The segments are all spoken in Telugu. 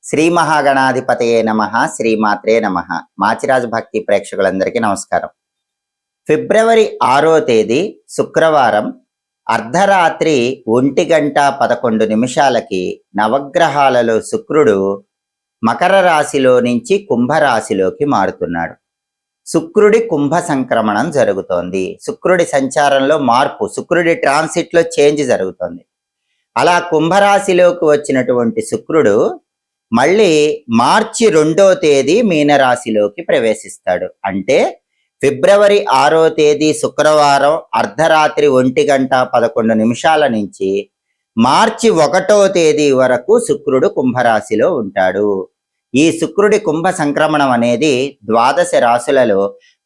శ్రీ మహాగణాధిపతయే నమః. శ్రీమాత్రే నమః. మాచిరాజు భక్తి ప్రేక్షకులందరికీ నమస్కారం. ఫిబ్రవరి 6వ తేదీ శుక్రవారం అర్ధరాత్రి 1:11 నవగ్రహాలలో శుక్రుడు మకర రాశిలో నుంచి కుంభరాశిలోకి మారుతున్నాడు. శుక్రుడి కుంభ సంక్రమణం జరుగుతోంది. శుక్రుడి సంచారంలో మార్పు, శుక్రుడి ట్రాన్సిట్లో చేంజ్ జరుగుతోంది. అలా కుంభరాశిలోకి వచ్చినటువంటి శుక్రుడు మళ్ళీ మార్చి 2వ తేదీ మీనరాశిలోకి ప్రవేశిస్తాడు. అంటే ఫిబ్రవరి 6వ తేదీ శుక్రవారం అర్ధరాత్రి 1:11 నుంచి మార్చి 1వ తేదీ వరకు శుక్రుడు కుంభరాశిలో ఉంటాడు. ఈ శుక్రుడి కుంభ సంక్రమణం అనేది ద్వాదశ రాశులలో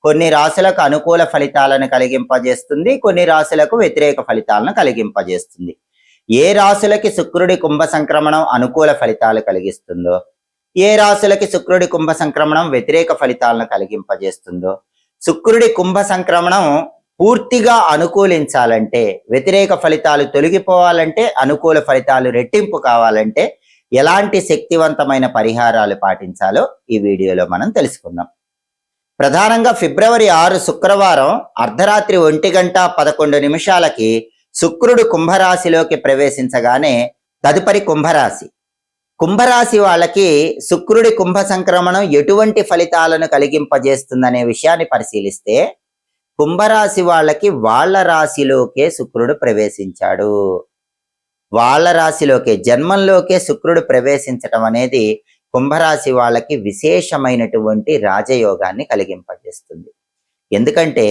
కొన్ని రాశులకు అనుకూల ఫలితాలను కలిగింపజేస్తుంది, కొన్ని రాశులకు వ్యతిరేక ఫలితాలను కలిగింపజేస్తుంది. ఏ రాశులకి శుక్రుడి కుంభ సంక్రమణం అనుకూల ఫలితాలు కలిగిస్తుందో, ఏ రాశులకి శుక్రుడి కుంభ సంక్రమణం వ్యతిరేక ఫలితాలను కలిగింపజేస్తుందో, శుక్రుడి కుంభ సంక్రమణం పూర్తిగా అనుకూలించాలంటే, వ్యతిరేక ఫలితాలు తొలగిపోవాలంటే, అనుకూల ఫలితాలు రెట్టింపు కావాలంటే ఎలాంటి శక్తివంతమైన పరిహారాలు పాటించాలో ఈ వీడియోలో మనం తెలుసుకుందాం. ప్రధానంగా ఫిబ్రవరి 6 శుక్రవారం అర్ధరాత్రి 1:11 శుక్రుడు కుంభరాశిలోకి ప్రవేశించగానే తదుపరి కుంభరాశి వాళ్ళకి శుక్రుడి కుంభ సంక్రమణం ఎటువంటి ఫలితాలను కలిగింపజేస్తుందనే విషయాన్ని పరిశీలిస్తే, కుంభరాశి వాళ్ళకి వాళ్ళ రాశిలోకే శుక్రుడు ప్రవేశించాడు. వాళ్ళ రాశిలోకే, జన్మంలోకే శుక్రుడు ప్రవేశించటం అనేది కుంభరాశి వాళ్ళకి విశేషమైనటువంటి రాజయోగాన్ని కలిగింపజేస్తుంది. ఎందుకంటే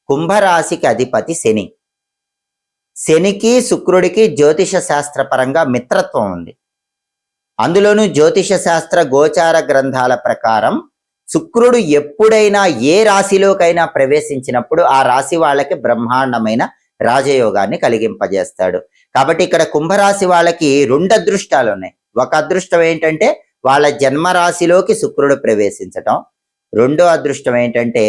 కుంభరాశికి అధిపతి శని. శనికి శుక్రుడికి జ్యోతిష శాస్త్రపరంగా మిత్రత్వం ఉంది. అందులోనూ జ్యోతిష శాస్త్ర గోచార గ్రంథాల ప్రకారం శుక్రుడు ఎప్పుడైనా ఏ రాశిలోకైనా ప్రవేశించినప్పుడు ఆ రాశి వాళ్ళకి బ్రహ్మాండమైన రాజయోగాన్ని కలిగింపజేస్తాడు. కాబట్టి ఇక్కడ కుంభరాశి వాళ్ళకి 2 అదృష్టాలు ఉన్నాయి. ఒక అదృష్టం ఏంటంటే వాళ్ళ జన్మరాశిలోకి శుక్రుడు ప్రవేశించటం, రెండో అదృష్టం ఏంటంటే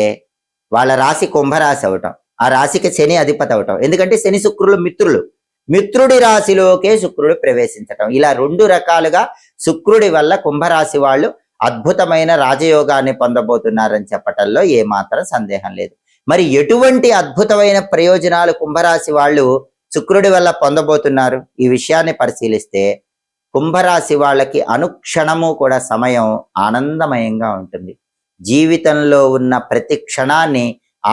వాళ్ళ రాశి కుంభరాశి అవటం, ఆ రాశికి శని అధిపతి అవటం. ఎందుకంటే శని శుక్రులు మిత్రుడి రాశిలోకే శుక్రుడు ప్రవేశించటం. ఇలా 2 రకాలుగా శుక్రుడి వల్ల కుంభరాశి వాళ్ళు అద్భుతమైన రాజయోగాన్ని పొందబోతున్నారని చెప్పటంలో ఏమాత్రం సందేహం లేదు. మరి ఎటువంటి అద్భుతమైన ప్రయోజనాలు కుంభరాశి వాళ్ళు శుక్రుడి వల్ల పొందబోతున్నారు? ఈ విషయాన్ని పరిశీలిస్తే కుంభరాశి వాళ్ళకి అనుక్షణము కూడా సమయం ఆనందమయంగా ఉంటుంది. జీవితంలో ఉన్న ప్రతి క్షణాన్ని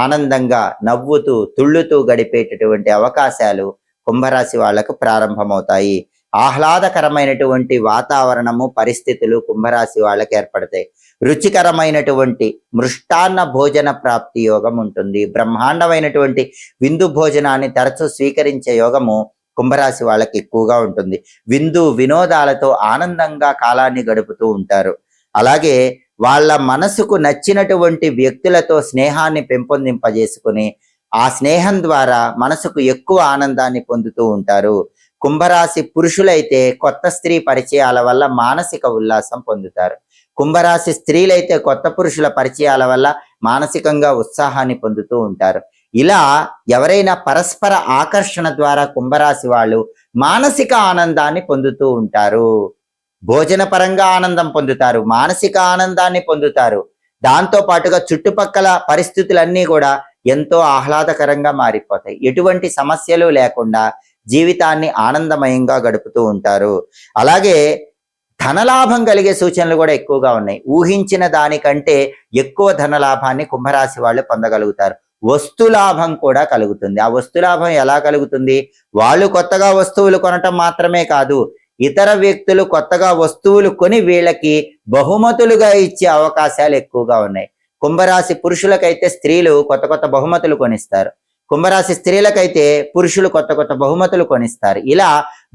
ఆనందంగా నవ్వుతూ తుళ్ళుతూ గడిపేటటువంటి అవకాశాలు కుంభరాశి వాళ్ళకు ప్రారంభమవుతాయి. ఆహ్లాదకరమైనటువంటి వాతావరణము, పరిస్థితులు కుంభరాశి వాళ్ళకి ఏర్పడతాయి. రుచికరమైనటువంటి మృష్టాన్న భోజన ప్రాప్తి యోగం ఉంటుంది. బ్రహ్మాండమైనటువంటి విందు భోజనాన్ని తరచూ స్వీకరించే యోగము కుంభరాశి వాళ్ళకి ఎక్కువగా ఉంటుంది. విందు వినోదాలతో ఆనందంగా కాలాన్ని గడుపుతూ ఉంటారు. అలాగే వాళ్ళ మనసుకు నచ్చినటువంటి వ్యక్తులతో స్నేహాన్ని పెంపొందింపజేసుకుని ఆ స్నేహం ద్వారా మనసుకు ఎక్కువ ఆనందాన్ని పొందుతూ ఉంటారు. కుంభరాశి పురుషులైతే కొత్త స్త్రీ పరిచయాల వల్ల మానసిక ఉల్లాసం పొందుతారు. కుంభరాశి స్త్రీలైతే కొత్త పురుషుల పరిచయాల వల్ల మానసికంగా ఉత్సాహాన్ని పొందుతూ ఉంటారు. ఇలా ఎవరైనా పరస్పర ఆకర్షణ ద్వారా కుంభరాశి వాళ్ళు మానసిక ఆనందాన్ని పొందుతూ ఉంటారు. భోజన పరంగా ఆనందం పొందుతారు, మానసిక ఆనందాన్ని పొందుతారు. దాంతో పాటుగా చుట్టుపక్కల పరిస్థితులన్నీ కూడా ఎంతో ఆహ్లాదకరంగా మారిపోతాయి. ఎటువంటి సమస్యలు లేకుండా జీవితాన్ని ఆనందమయంగా గడుపుతూ ఉంటారు. అలాగే ధనలాభం కలిగే సూచనలు కూడా ఎక్కువగా ఉన్నాయి. ఊహించిన దానికంటే ఎక్కువ ధనలాభాన్ని కుంభరాశి వాళ్ళు పొందగలుగుతారు. వస్తులాభం కూడా కలుగుతుంది. ఆ వస్తులాభం ఎలా కలుగుతుంది? వాళ్ళు కొత్తగా వస్తువులు కొనటం మాత్రమే కాదు, ఇతర వ్యక్తులు కొత్తగా వస్తువులు కొని వీళ్ళకి బహుమతులుగా ఇచ్చే అవకాశాలు ఎక్కువగా ఉన్నాయి. కుంభరాశి పురుషులకైతే స్త్రీలు కొత్త కొత్త బహుమతులు కొనిస్తారు. కుంభరాశి స్త్రీలకైతే పురుషులు కొత్త కొత్త బహుమతులు కొనిస్తారు. ఇలా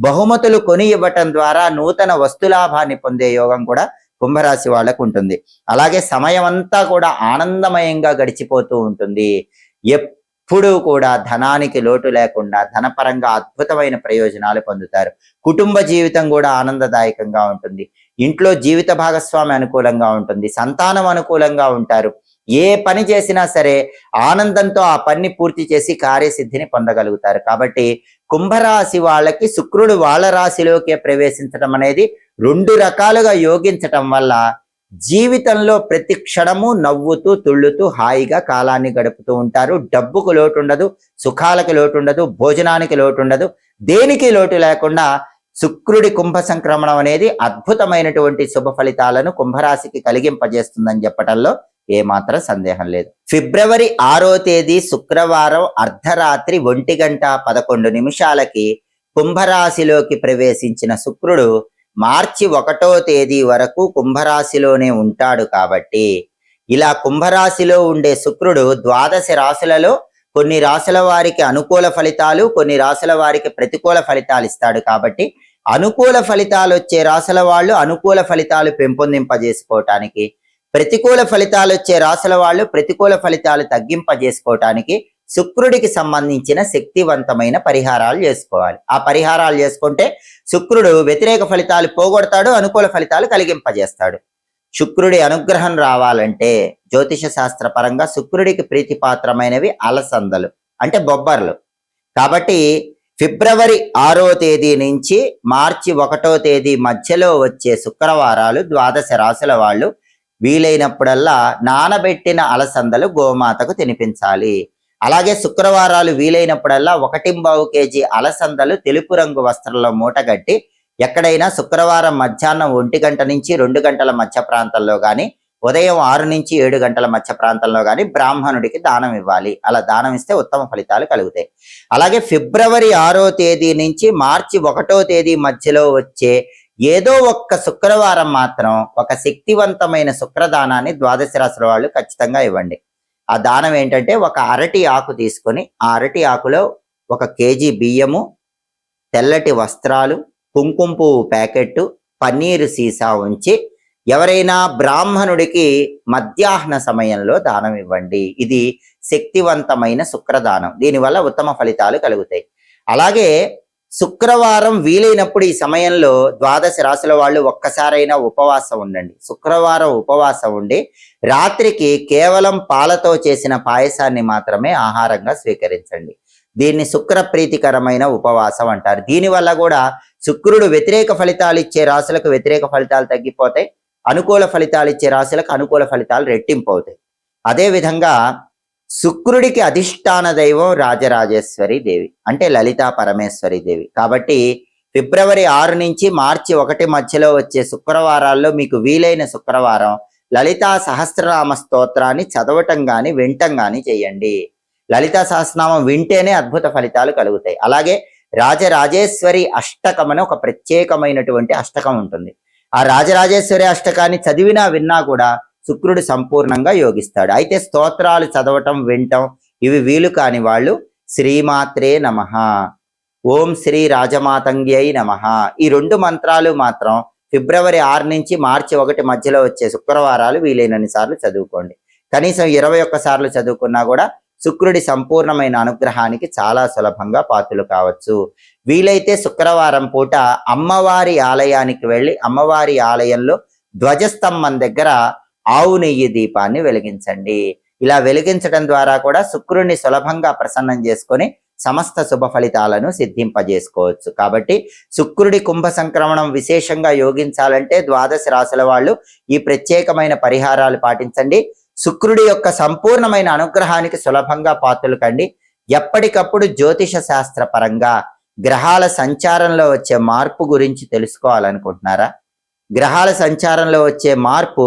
బహుమతులు కొని ఇవ్వటం ద్వారా నూతన వస్తులాభాన్ని పొందే యోగం కూడా కుంభరాశి వాళ్ళకు ఉంటుంది. అలాగే సమయం అంతా కూడా ఆనందమయంగా గడిచిపోతూ ఉంటుంది. ఎప్పుడూ కూడా ధనానికి లోటు లేకుండా ధనపరంగా అద్భుతమైన ప్రయోజనాలు పొందుతారు. కుటుంబ జీవితం కూడా ఆనందదాయకంగా ఉంటుంది. ఇంట్లో జీవిత భాగస్వామి అనుకూలంగా ఉంటుంది. సంతానం అనుకూలంగా ఉంటారు. ఏ పని చేసినా సరే ఆనందంతో ఆ పని పూర్తి చేసి కార్యసిద్ధిని పొందగలుగుతారు. కాబట్టి కుంభరాశి వాళ్ళకి శుక్రుడు వాళ్ళ రాశిలోకే ప్రవేశించడం అనేది 2 రకాలుగా యోగించటం వల్ల జీవితంలో ప్రతి క్షణము నవ్వుతూ తుళ్ళుతూ హాయిగా కాలాన్ని గడుపుతూ ఉంటారు. డబ్బుకు లోటు ఉండదు, సుఖాలకు లోటు ఉండదు, భోజనానికి లోటు ఉండదు, దేనికి లోటు లేకుండా శుక్రుడి కుంభ సంక్రమణం అనేది అద్భుతమైనటువంటి శుభ ఫలితాలను కుంభరాశికి కలిగింపజేస్తుందని చెప్పటంలో ఏమాత్రం సందేహం లేదు. ఫిబ్రవరి 6వ తేదీ శుక్రవారం అర్ధరాత్రి 1:11 కుంభరాశిలోకి ప్రవేశించిన శుక్రుడు మార్చి 1వ తేదీ వరకు కుంభరాశిలోనే ఉంటాడు. కాబట్టి ఇలా కుంభరాశిలో ఉండే శుక్రుడు 12 రాశులలో కొన్ని రాశుల వారికి అనుకూల ఫలితాలు, కొన్ని రాశుల వారికి ప్రతికూల ఫలితాలు ఇస్తాడు. కాబట్టి అనుకూల ఫలితాలు వచ్చే రాశుల వాళ్ళు అనుకూల ఫలితాలు పెంపొందింపజేసుకోవటానికి, ప్రతికూల ఫలితాలు వచ్చే రాశుల వాళ్ళు ప్రతికూల ఫలితాలు తగ్గింపజేసుకోవటానికి శుక్రుడికి సంబంధించిన శక్తివంతమైన పరిహారాలు చేసుకోవాలి. ఆ పరిహారాలు చేసుకుంటే శుక్రుడు వ్యతిరేక ఫలితాలు పోగొడతాడు, అనుకూల ఫలితాలు కలిగింపజేస్తాడు. శుక్రుడి అనుగ్రహం రావాలంటే జ్యోతిష శాస్త్ర పరంగా శుక్రుడికి ప్రీతిపాత్రమైనవి అలసందలు అంటే బొబ్బర్లు. కాబట్టి ఫిబ్రవరి 6వ తేదీ నుంచి మార్చి 1వ తేదీ మధ్యలో వచ్చే శుక్రవారాలు 12 రాశుల వాళ్ళు వీలైనప్పుడల్లా నానబెట్టిన అలసందలు గోమాతకు తినిపించాలి. అలాగే శుక్రవారాలు వీలైనప్పుడల్లా 1.25 కేజీ అలసందలు తెలుపు రంగు వస్త్రంలో మూటగట్టి ఎక్కడైనా శుక్రవారం మధ్యాహ్నం 1 గంట నుంచి 2 గంటల మధ్య ప్రాంతంలో కానీ, ఉదయం 6 నుంచి 7 గంటల మధ్య ప్రాంతంలో కానీ బ్రాహ్మణుడికి దానం ఇవ్వాలి. అలా దానం ఇస్తే ఉత్తమ ఫలితాలు కలుగుతాయి. అలాగే ఫిబ్రవరి 6వ తేదీ నుంచి మార్చి 1వ తేదీ మధ్యలో వచ్చే ఏదో ఒక్క శుక్రవారం మాత్రం ఒక శక్తివంతమైన శుక్రదానాన్ని 12 రాశుల వాళ్ళు ఖచ్చితంగా ఇవ్వండి. ఆ దానం ఏంటంటే ఒక అరటి ఆకు తీసుకొని ఆ అరటి ఆకులో 1 కేజీ బియ్యము, తెల్లటి వస్త్రాలు, కుంకుమ పువ్వు ప్యాకెట్, పన్నీరు సీసా ఉంచి ఎవరైనా బ్రాహ్మణుడికి మధ్యాహ్న సమయంలో దానం ఇవ్వండి. ఇది శక్తివంతమైన శుక్రదానం. దీనివల్ల ఉత్తమ ఫలితాలు కలుగుతాయి. అలాగే శుక్రవారం వీలైనప్పుడు ఈ సమయంలో 12 రాశుల వాళ్ళు ఒక్కసారైనా ఉపవాసం ఉండండి. శుక్రవారం ఉపవాసం ఉండి రాత్రికి కేవలం పాలతో చేసిన పాయసాన్ని మాత్రమే ఆహారంగా స్వీకరించండి. దీన్ని శుక్ర ప్రీతికరమైన ఉపవాసం అంటారు. దీనివల్ల కూడా శుక్రుడు వ్యతిరేక ఫలితాలు ఇచ్చే రాశులకు వ్యతిరేక ఫలితాలు తగ్గిపోతాయి, అనుకూల ఫలితాలు ఇచ్చే రాశులకు అనుకూల ఫలితాలు రెట్టింపు అవుతాయి. అదేవిధంగా శుక్రుడికి అధిష్టాన దైవం రాజరాజేశ్వరి దేవి అంటే లలితా పరమేశ్వరి దేవి. కాబట్టి ఫిబ్రవరి 6 నుంచి మార్చి 1 మధ్యలో వచ్చే శుక్రవారాల్లో మీకు వీలైన శుక్రవారం లలితా సహస్రనామ స్తోత్రాన్ని చదవటం కానీ వినటం కానీ చేయండి. లలితా సహస్రనామం వింటేనే అద్భుత ఫలితాలు కలుగుతాయి. అలాగే రాజరాజేశ్వరి అష్టకం అని ఒక ప్రత్యేకమైనటువంటి అష్టకం ఉంటుంది. ఆ రాజరాజేశ్వరి అష్టకాన్ని చదివినా విన్నా కూడా శుక్రుడు సంపూర్ణంగా యోగిస్తాడు. అయితే స్తోత్రాలు చదవటం వినటం ఇవి వీలు కాని వాళ్ళు శ్రీమాత్రే నమః, ఓం శ్రీ రాజమాతంగ్యై నమః ఈ 2 మంత్రాలు మాత్రం ఫిబ్రవరి 6 నుంచి మార్చి 1 మధ్యలో వచ్చే శుక్రవారాలు వీలైనన్ని సార్లు చదువుకోండి. కనీసం 21 సార్లు చదువుకున్నా కూడా శుక్రుడి సంపూర్ణమైన అనుగ్రహానికి చాలా సులభంగా పాత్రలు కావచ్చు. వీలైతే శుక్రవారం పూట అమ్మవారి ఆలయానికి వెళ్ళి అమ్మవారి ఆలయంలో ధ్వజస్తంభం దగ్గర ఆవు నెయ్యి దీపాన్ని వెలిగించండి. ఇలా వెలిగించడం ద్వారా కూడా శుక్రుడిని సులభంగా ప్రసన్నం చేసుకొని సమస్త శుభ ఫలితాలను సిద్ధింపజేసుకోవచ్చు. కాబట్టి శుక్రుడి కుంభ సంక్రమణం విశేషంగా యోగించాలంటే 12 రాశుల వాళ్ళు ఈ ప్రత్యేకమైన పరిహారాలు పాటించండి. శుక్రుడి యొక్క సంపూర్ణమైన అనుగ్రహానికి సులభంగా పాత్రలు కండి. ఎప్పటికప్పుడు జ్యోతిష శాస్త్ర పరంగా గ్రహాల సంచారంలో వచ్చే మార్పు గురించి తెలుసుకోవాలనుకుంటున్నారా? గ్రహాల సంచారంలో వచ్చే మార్పు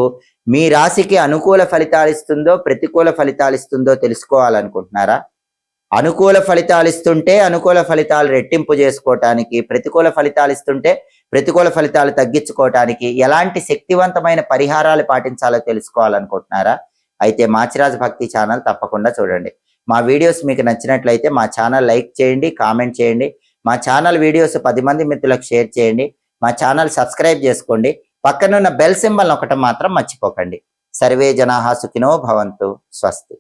మీ రాశికి అనుకూల ఫలితాలు ఇస్తుందో ప్రతికూల ఫలితాలు ఇస్తుందో తెలుసుకోవాలనుకుంటున్నారా? అనుకూల ఫలితాలు ఇస్తుంటే అనుకూల ఫలితాలు రెట్టింపు చేసుకోవటానికి, ప్రతికూల ఫలితాలు ఇస్తుంటే ప్రతికూల ఫలితాలు తగ్గించుకోవటానికి ఎలాంటి శక్తివంతమైన పరిహారాలు పాటించాలో తెలుసుకోవాలనుకుంటున్నారా? అయితే మాచిరాజ్ భక్తి ఛానల్ తప్పకుండా చూడండి. మా వీడియోస్ మీకు నచ్చినట్లయితే మా ఛానల్ లైక్ చేయండి, కామెంట్ చేయండి. మా ఛానల్ వీడియోస్ 10 మంది మిత్రులకు షేర్ చేయండి. మా ఛానల్ సబ్స్క్రైబ్ చేసుకోండి. పక్కనున్న బెల్ సింబల్ నొక్కటం మాత్రం మర్చిపోకండి. సర్వే జనాః సుఖినో భవంతు. స్వస్తి.